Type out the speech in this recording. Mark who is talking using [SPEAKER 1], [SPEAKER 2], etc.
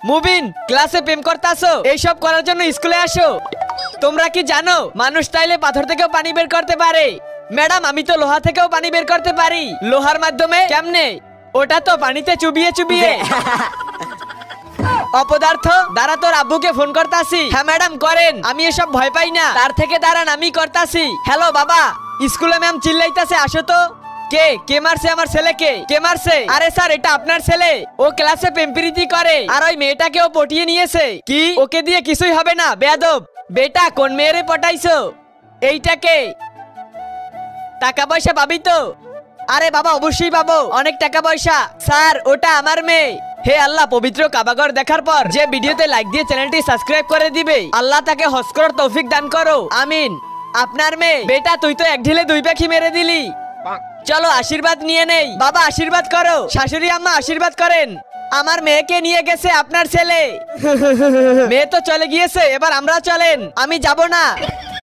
[SPEAKER 1] মুবিন, ক্লাসে প্রেম করতাছো, এইসব করার জন্য স্কুলে আসো। তোমরা কি জানো মানুষ চাইলে পাথর থেকেও পানি বের করতে পারে? ম্যাডাম, আমি তো লোহা থেকেও পানি বের করতে পারি। লোহার মাধ্যমে? কেমনে? ওটা তো পানিতে চুবিয়ে চুবিয়ে। অপদার্থ, দাঁড়া, তোর আব্বুকে ফোন করতাছি। হ্যাঁ ম্যাডাম করেন, আমি এসব ভয় পাই না। তার থেকে দাঁড়ান, আমি করতাছি। হ্যালো বাবা, স্কুলে ম্যাম চিল্লাইতাছে, আসো তো। কে মারছে আমার ছেলেকে? কে মারছে? আরে স্যার, এটা আপনার ছেলে। ও ক্লাসে প্রেমপ্রীতি করে আর ওই মেয়েটাকেও পটিয়ে নিয়েছে। কি? ওকে দিয়ে কিছুই হবে না, বেয়াদব। বেটা, কোন মেয়েরে পটাইছো? এইটাকে। টাকা পয়সা পাবি তো? আরে বাবা, অবশ্যই পাবো, অনেক টাকা পয়সা। স্যার, ওটা আমার মেয়ে। হে আল্লাহ, পবিত্র কাবাঘর দেখার পর যে ভিডিওতে লাইক দিয়ে চ্যানেলটি সাবস্ক্রাইব করে দিবে, আল্লাহ তাকে হজ করার তৌফিক দান করো, আমিন। আপনার মেয়ে? বেটা, তুই তো এক ঢিলে দুই পাখি মেরে দিলি। চলো আশীর্বাদ নিয়ে নেই। বাবা, আশীর্বাদ করো। শাশুড়ি আম্মা, আশীর্বাদ করেন। আমার মেয়েকে নিয়ে গেছে আপনার ছেলে। মেয়ে তো চলে গিয়েছে, এবার আমরা চলেন। আমি যাব না।